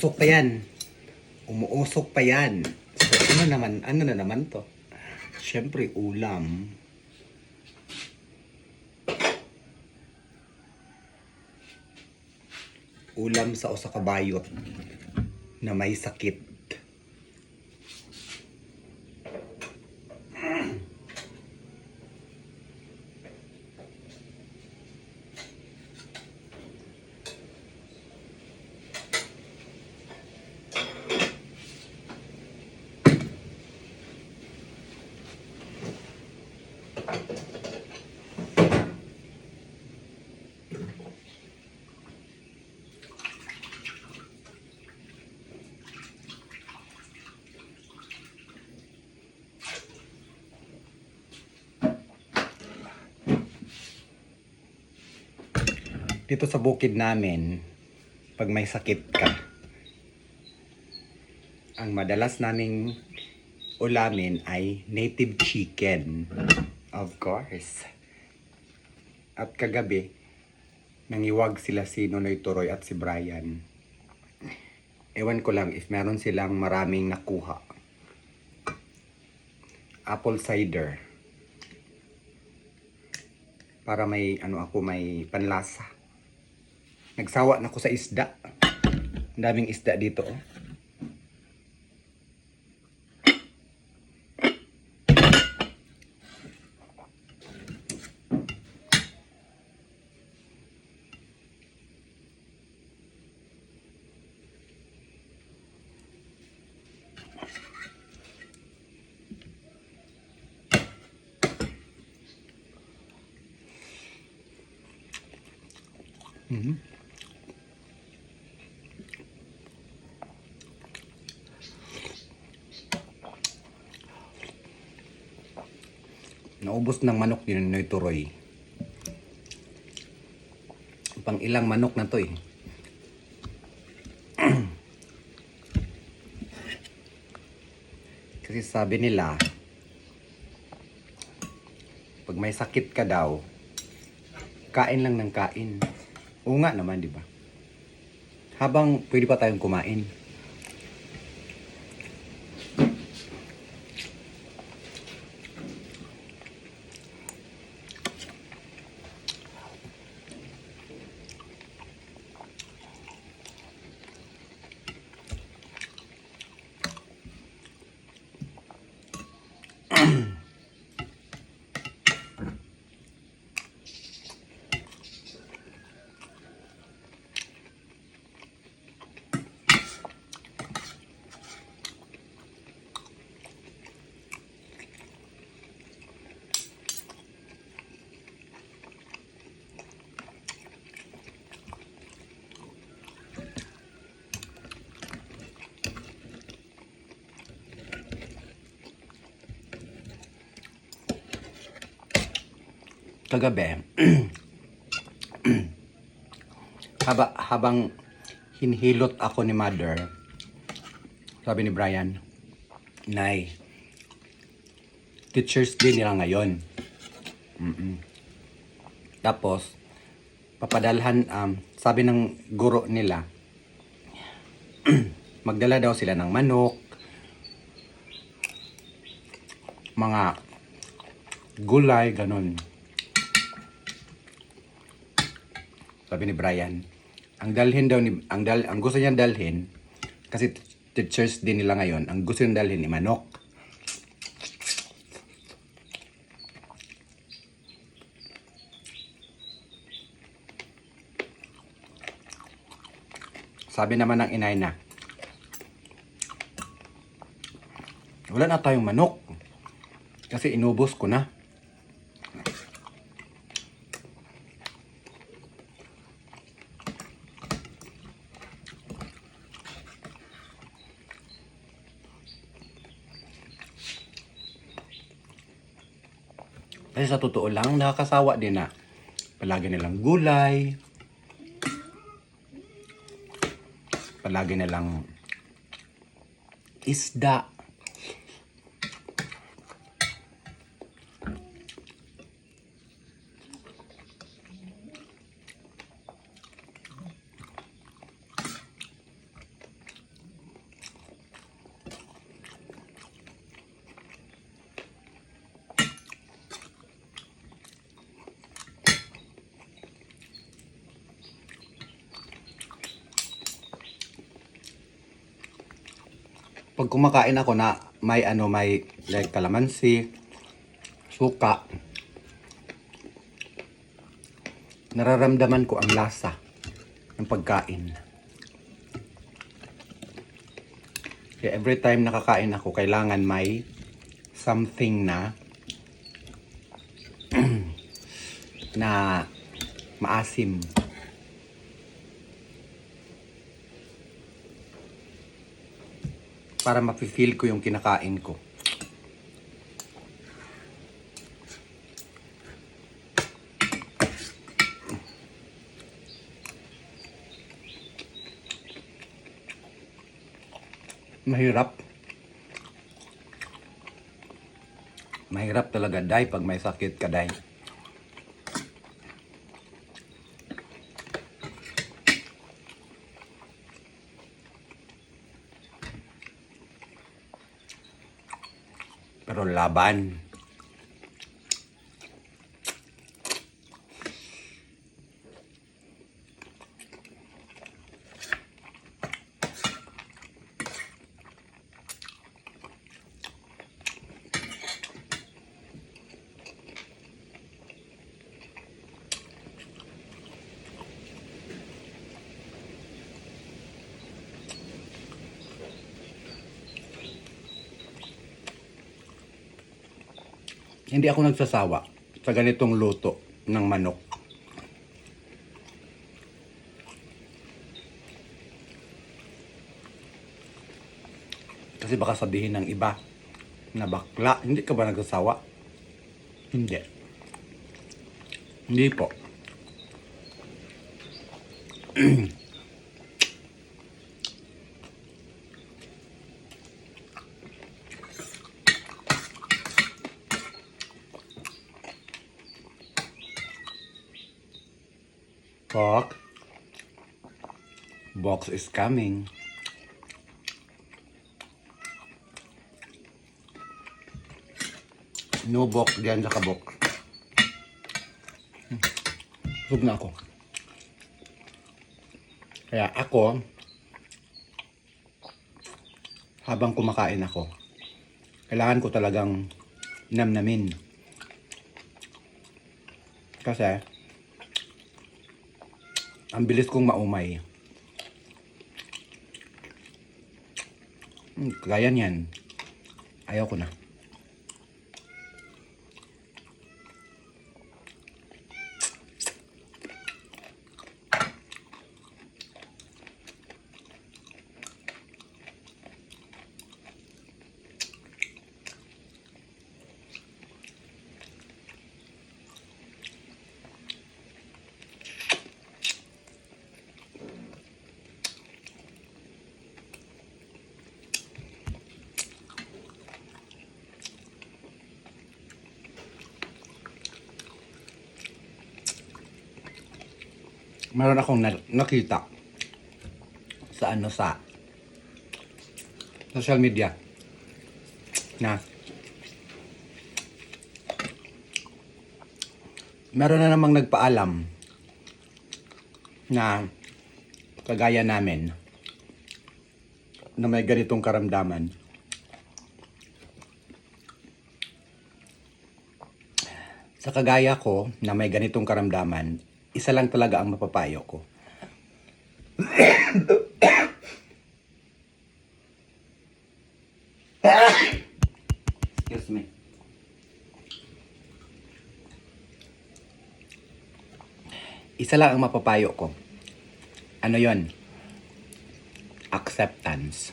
umuusok pa yan. Umuusok pa yan. So, ano na naman to? Siyempre, ulam. Ulam sa usa ka bayot na may sakit. Dito sa bukid namin, pag may sakit ka, ang madalas naming ulamin ay native chicken. Of course. At kagabi, nangiwag sila si Nonoy Turoy at si Brian. Ewan ko lang if meron silang maraming nakuha. Apple cider. Para may may panlasa. Nagsawa na ako sa isda. Ang daming isda dito, oh. Naubos ng manok ni Nonoy Turoy. Pang ilang manok na to eh. Kasi sabi nila, pag may sakit ka daw, kain lang ng kain. Oo nga naman, di ba? Habang pwede pa tayong kumain. Kagabi, habang hinihilot ako ni Mother, sabi ni Brian, Nay, Teacher's Day nila ngayon. Tapos, papadalhan, sabi ng guro nila, magdala daw sila ng manok, mga gulay, ganun. Sabi ni Brian, ang gusto niya dalhin, kasi Teacher's Day nila ngayon, ang gusto niya dalhin ni manok. Sabi naman ng inay na, wala na tayong manok, kasi inubos ko na. Kasi sa totoo lang, nakakasawa din na palagi nilang gulay, palagi nilang isda. pag kumakain ako na may like kalamansi, suka, nararamdaman ko ang lasa ng pagkain. Kaya every time nakakain ako, kailangan may something na na maasim. Para mafe-feel ko yung kinakain ko. Mahirap. Mahirap talaga, day, pag may sakit ka, day. Pero laban. Hindi ako nagsasawa sa ganitong luto ng manok. Kasi baka sabihin ng iba na bakla, hindi ka ba nagsasawa? Hindi. Hindi po. Bok. Box is coming. No bok diyan sa kabok. Busog na ako. Kaya ako, habang kumakain ako, kailangan ko talagang namnamin. Kasi, ang bilis kong maumay. Kaya niyan. Ayaw ko na. Meron akong nakita sa social media na meron na namang nagpaalam na kagaya namin na may ganitong karamdaman. Sa kagaya ko na may ganitong karamdaman, isa lang talaga ang mapapayo ko. Excuse me. Isa lang ang mapapayo ko. Ano yon? Acceptance.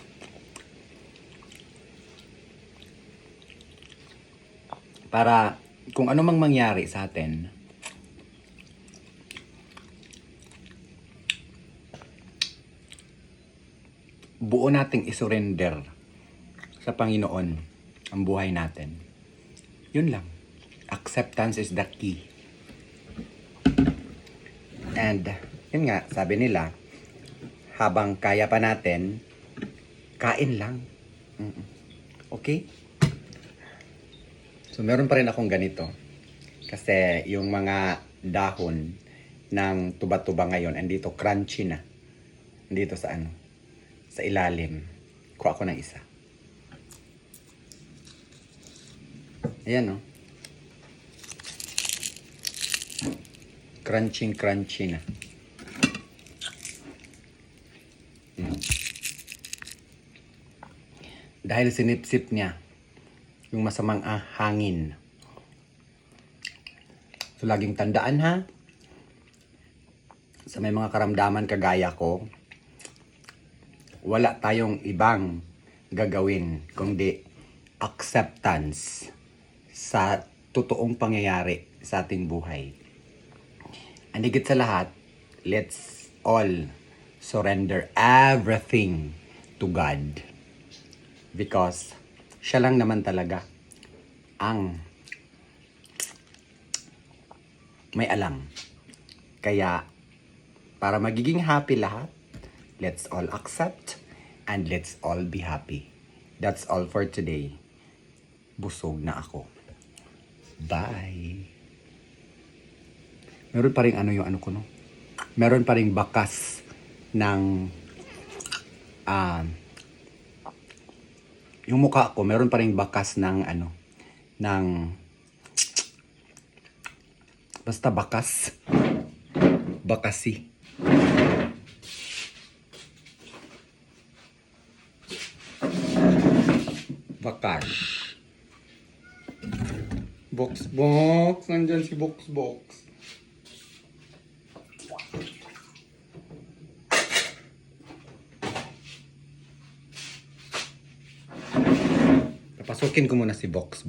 Para kung ano mang mangyari sa atin, buo nating isurrender sa Panginoon ang buhay natin. Yun lang. Acceptance is the key. And, yun nga, sabi nila, habang kaya pa natin, kain lang. Okay? So, meron pa rin akong ganito. Kasi yung mga dahon ng tuba-tuba ngayon, andito crunchy na. Andito sa sa ilalim. Kuha ko ng isa. Ayan, oh. Crunchy na. Dahil sinipsip niya yung masamang hangin. So, laging tandaan ha, sa may mga karamdaman kagaya ko, wala tayong ibang gagawin kundi acceptance sa totoong pangyayari sa ating buhay. And higit sa lahat, let's all surrender everything to God. Because siya lang naman talaga ang may alam. Kaya, para magiging happy lahat, let's all accept and let's all be happy. That's all for today. Busog na ako. Bye! Meron pa rin yung ano ko, no? Meron pa rin bakas ng yung mukha ko, meron pa rin bakas ng ng basta bakas. Bakasi. Bakas. Box. Nandyan si Box. Papasukin ko muna si Box.